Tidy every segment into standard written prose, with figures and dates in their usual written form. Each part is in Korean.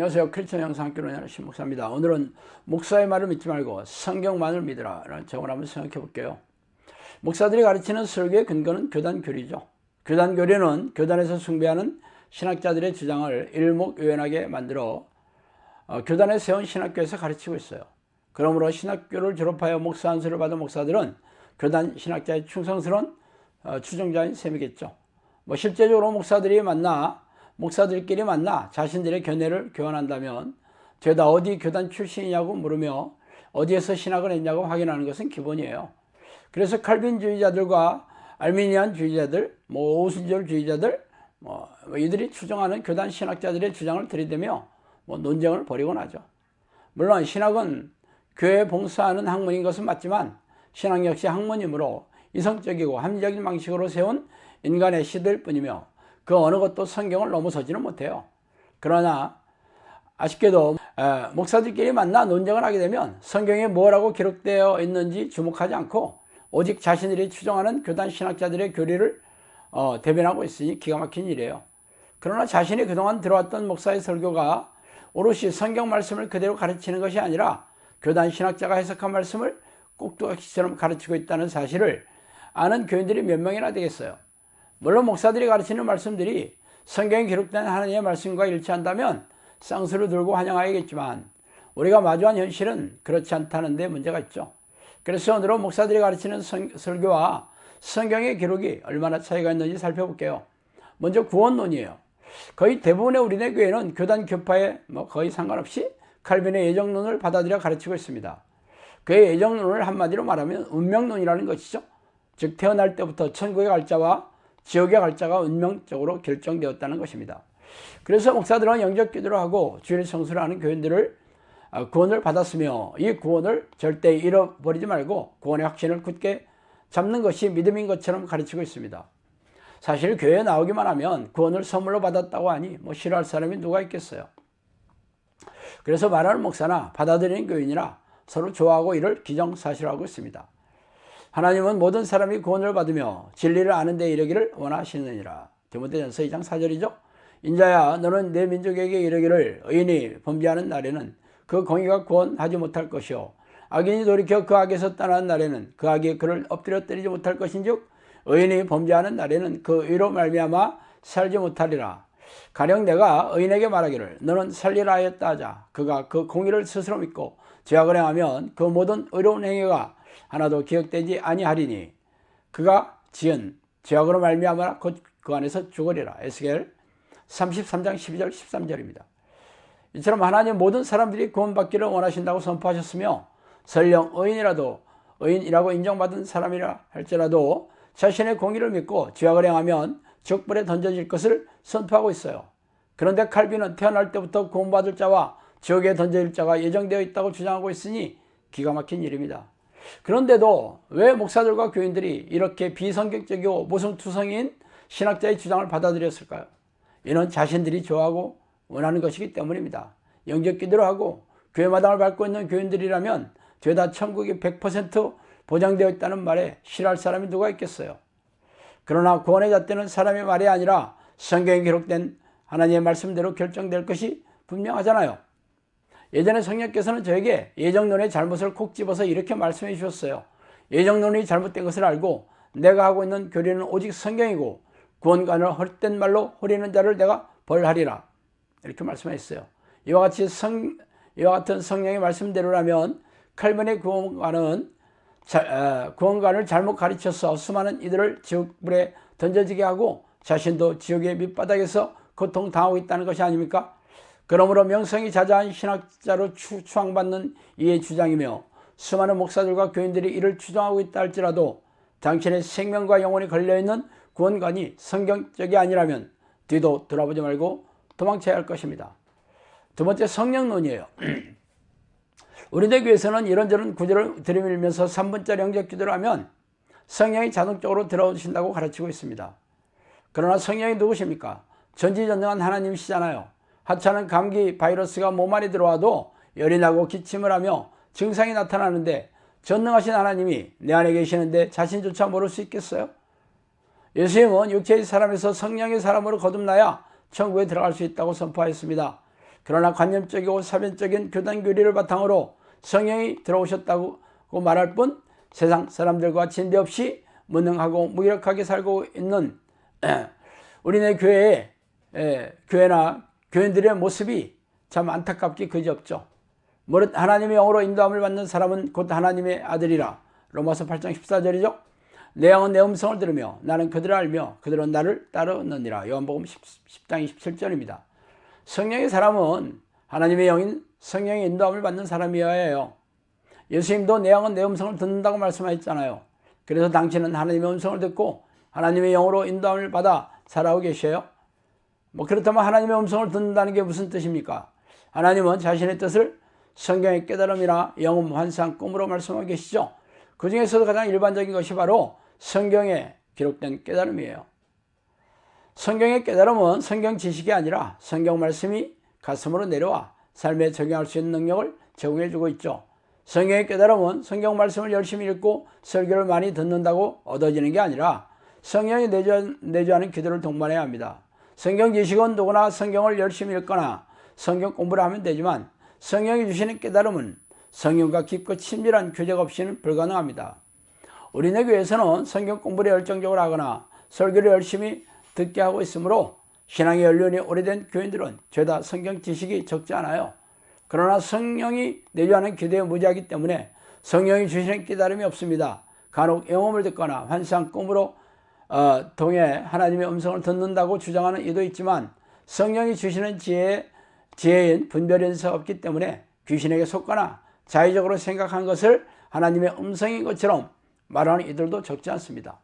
안녕하세요. 크리스천 영상학교로 연하는 신목사입니다. 오늘은 목사의 말을 믿지 말고 성경만을 믿으라 라는 제목을 한번 생각해 볼게요. 목사들이 가르치는 설교의 근거는 교단교리죠. 교단교리는 교단에서 숭배하는 신학자들의 주장을 일목요연하게 만들어 교단에 세운 신학교에서 가르치고 있어요. 그러므로 신학교를 졸업하여 목사 안수를 받은 목사들은 교단 신학자의 충성스러운 추종자인 셈이겠죠. 실제적으로 목사들끼리 만나 자신들의 견해를 교환한다면 죄다 어디 교단 출신이냐고 물으며 어디에서 신학을 했냐고 확인하는 것은 기본이에요. 그래서 칼빈주의자들과 알미니안주의자들, 오순절주의자들 이들이 추종하는 교단 신학자들의 주장을 들이대며 논쟁을 벌이곤 하죠. 물론 신학은 교회에 봉사하는 학문인 것은 맞지만 신학 역시 학문이므로 이성적이고 합리적인 방식으로 세운 인간의 시대일 뿐이며 그 어느 것도 성경을 넘어서지는 못해요. 그러나 아쉽게도 목사들끼리 만나 논쟁을 하게 되면 성경에 뭐라고 기록되어 있는지 주목하지 않고 오직 자신들이 추종하는 교단 신학자들의 교리를 대변하고 있으니 기가 막힌 일이에요. 그러나 자신이 그동안 들어왔던 목사의 설교가 오롯이 성경 말씀을 그대로 가르치는 것이 아니라 교단 신학자가 해석한 말씀을 꼭두각시처럼 가르치고 있다는 사실을 아는 교인들이 몇 명이나 되겠어요. 물론 목사들이 가르치는 말씀들이 성경에 기록된 하나님의 말씀과 일치한다면 쌍수를 들고 환영하겠지만 우리가 마주한 현실은 그렇지 않다는 데 문제가 있죠. 그래서 오늘은 목사들이 가르치는 설교와 성경의 기록이 얼마나 차이가 있는지 살펴볼게요. 먼저 구원론이에요. 거의 대부분의 우리네 교회는 교단 교파에 거의 상관없이 칼빈의 예정론을 받아들여 가르치고 있습니다. 그의 예정론을 한마디로 말하면 운명론이라는 것이죠. 즉 태어날 때부터 천국에 갈 자와 지옥에 갈 자가 운명적으로 결정되었다는 것입니다. 그래서 목사들은 영적 기도를 하고 주일 성수를 하는 교인들을 구원을 받았으며 이 구원을 절대 잃어버리지 말고 구원의 확신을 굳게 잡는 것이 믿음인 것처럼 가르치고 있습니다. 사실 교회에 나오기만 하면 구원을 선물로 받았다고 하니 싫어할 사람이 누가 있겠어요. 그래서 말하는 목사나 받아들이는 교인이나 서로 좋아하고 이를 기정사실화하고 있습니다. 하나님은 모든 사람이 구원을 받으며 진리를 아는 데 이르기를 원하시느니라. 디모데전서 2장 4절이죠. 인자야 너는 내 민족에게 이르기를 의인이 범죄하는 날에는 그 공의가 구원하지 못할 것이요 악인이 돌이켜 그 악에서 떠나는 날에는 그 악이 그를 엎드려 때리지 못할 것인즉 의인이 범죄하는 날에는 그 의로 말미암아 살지 못하리라. 가령 내가 의인에게 말하기를 너는 살리라 하였다 하자 그가 그 공의를 스스로 믿고 죄악을 행하면 그 모든 의로운 행위가 하나도 기억되지 아니하리니 그가 지은 죄악으로 말미암아 곧 그 안에서 죽으리라. 에스겔 33장 12절 13절입니다. 이처럼 하나님 모든 사람들이 구원받기를 원하신다고 선포하셨으며 설령 의인이라고 인정받은 사람이라 할지라도 자신의 공의를 믿고 죄악을 행하면 적불에 던져질 것을 선포하고 있어요. 그런데 칼빈은 태어날 때부터 구원받을 자와 지옥에 던져질 자가 예정되어 있다고 주장하고 있으니 기가 막힌 일입니다. 그런데도 왜 목사들과 교인들이 이렇게 비성경적이고 모성투성인 신학자의 주장을 받아들였을까요? 이는 자신들이 좋아하고 원하는 것이기 때문입니다. 영적 기도를 하고 교회 마당을 밟고 있는 교인들이라면 죄다 천국이 100% 보장되어 있다는 말에 싫어할 사람이 누가 있겠어요? 그러나 구원의 잣대는 사람의 말이 아니라 성경에 기록된 하나님의 말씀대로 결정될 것이 분명하잖아요. 예전에 성령께서는 저에게 예정론의 잘못을 콕 집어서 이렇게 말씀해 주셨어요. 예정론이 잘못된 것을 알고 내가 하고 있는 교리는 오직 성경이고 구원관을 헛된 말로 호리는 자를 내가 벌하리라. 이렇게 말씀하셨어요. 이와 같은 성령의 말씀대로라면 칼빈의 구원관을 잘못 가르쳐서 수많은 이들을 지옥불에 던져지게 하고 자신도 지옥의 밑바닥에서 고통당하고 있다는 것이 아닙니까? 그러므로 명성이 자자한 신학자로 추앙받는 이의 주장이며 수많은 목사들과 교인들이 이를 주장하고 있다 할지라도 당신의 생명과 영혼이 걸려있는 구원관이 성경적이 아니라면 뒤도 돌아보지 말고 도망쳐야 할 것입니다. 두 번째, 성령론이에요. 우리네 교회에서는 이런저런 구절을 들이밀면서 3분짜리 영적 기도를 하면 성령이 자동적으로 들어오신다고 가르치고 있습니다. 그러나 성령이 누구십니까? 전지전능한 하나님이시잖아요. 하찮은 감기 바이러스가 몸 안에 들어와도 열이 나고 기침을 하며 증상이 나타나는데 전능하신 하나님이 내 안에 계시는데 자신조차 모를 수 있겠어요? 예수님은 육체의 사람에서 성령의 사람으로 거듭나야 천국에 들어갈 수 있다고 선포하였습니다. 그러나 관념적이고 사변적인 교단 교리를 바탕으로 성령이 들어오셨다고 말할 뿐 세상 사람들과 진대 없이 무능하고 무기력하게 살고 있는 우리네 교회나 교인들의 모습이 참 안타깝기 그지없죠. 무릇 하나님의 영으로 인도함을 받는 사람은 곧 하나님의 아들이라. 로마서 8장 14절이죠. 내 영은 내 음성을 들으며 나는 그들을 알며 그들은 나를 따르느니라. 요한복음 10장 27절입니다. 성령의 사람은 하나님의 영인 성령의 인도함을 받는 사람이어야 해요. 예수님도 내 영은 내 음성을 듣는다고 말씀하셨잖아요. 그래서 당신은 하나님의 음성을 듣고 하나님의 영으로 인도함을 받아 살아오고 계셔요. 그렇다면 하나님의 음성을 듣는다는 게 무슨 뜻입니까? 하나님은 자신의 뜻을 성경의 깨달음이나 영음, 환상, 꿈으로 말씀하고 계시죠. 그 중에서도 가장 일반적인 것이 바로 성경에 기록된 깨달음이에요. 성경의 깨달음은 성경 지식이 아니라 성경 말씀이 가슴으로 내려와 삶에 적용할 수 있는 능력을 제공해 주고 있죠. 성경의 깨달음은 성경 말씀을 열심히 읽고 설교를 많이 듣는다고 얻어지는 게 아니라 성령이 내주하는 기도를 동반해야 합니다. 성경 지식은 누구나 성경을 열심히 읽거나 성경 공부를 하면 되지만 성령이 주시는 깨달음은 성령과 깊고 친밀한 교제가 없이는 불가능합니다. 우리네 교회에서는 성경 공부를 열정적으로 하거나 설교를 열심히 듣게 하고 있으므로 신앙의 연륜이 오래된 교인들은 죄다 성경 지식이 적지 않아요. 그러나 성령이 내주하는 기도에 무지하기 때문에 성령이 주시는 깨달음이 없습니다. 간혹 영음을 듣거나 환상, 꿈으로 통해 하나님의 음성을 듣는다고 주장하는 이도 있지만 성령이 주시는 지혜인 분별 연세가 없기 때문에 귀신에게 속거나 자의적으로 생각한 것을 하나님의 음성인 것처럼 말하는 이들도 적지 않습니다.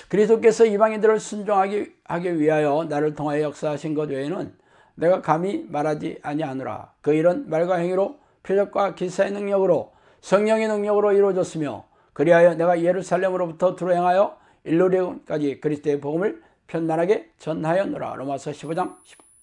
그리스도께서 이방인들을 순종하기 위하여 나를 통하여 역사하신 것 외에는 내가 감히 말하지 아니하노라. 그 일은 말과 행위로 표적과 기사의 능력으로 성령의 능력으로 이루어졌으며 그리하여 내가 예루살렘으로부터 두루 행하여 일루리온까지 그리스도의 복음을 편만하게 전하였노라. 로마서 15장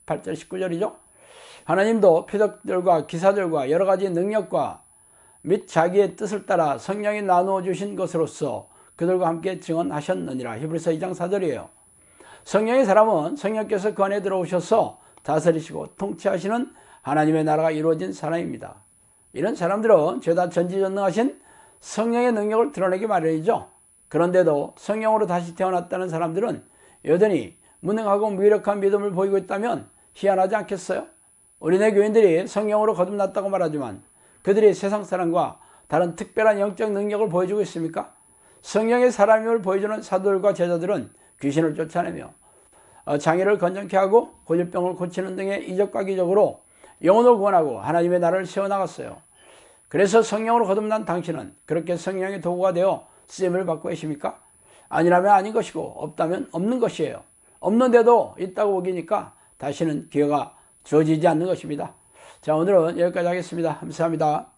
18절 19절이죠. 하나님도 표적들과 기사들과 여러 가지 능력과 및 자기의 뜻을 따라 성령이 나누어 주신 것으로서 그들과 함께 증언하셨느니라. 히브리서 2장 4절이에요. 성령의 사람은 성령께서 그 안에 들어오셔서 다스리시고 통치하시는 하나님의 나라가 이루어진 사람입니다. 이런 사람들은 죄다 전지전능하신 성령의 능력을 드러내기 마련이죠. 그런데도 성령으로 다시 태어났다는 사람들은 여전히 무능하고 무기력한 믿음을 보이고 있다면 희한하지 않겠어요? 우리네 교인들이 성령으로 거듭났다고 말하지만 그들이 세상 사람과 다른 특별한 영적 능력을 보여주고 있습니까? 성령의 사람임을 보여주는 사도들과 제자들은 귀신을 쫓아내며 장애를 건전케 하고 고질병을 고치는 등의 이적과 기적으로 영혼을 구원하고 하나님의 나라를 세워나갔어요. 그래서 성령으로 거듭난 당신은 그렇게 성령의 도구가 되어 쓰임을 받고 계십니까? 아니라면 아닌 것이고 없다면 없는 것이에요. 없는데도 있다고 우기니까 다시는 기회가 주어지지 않는 것입니다. 자, 오늘은 여기까지 하겠습니다. 감사합니다.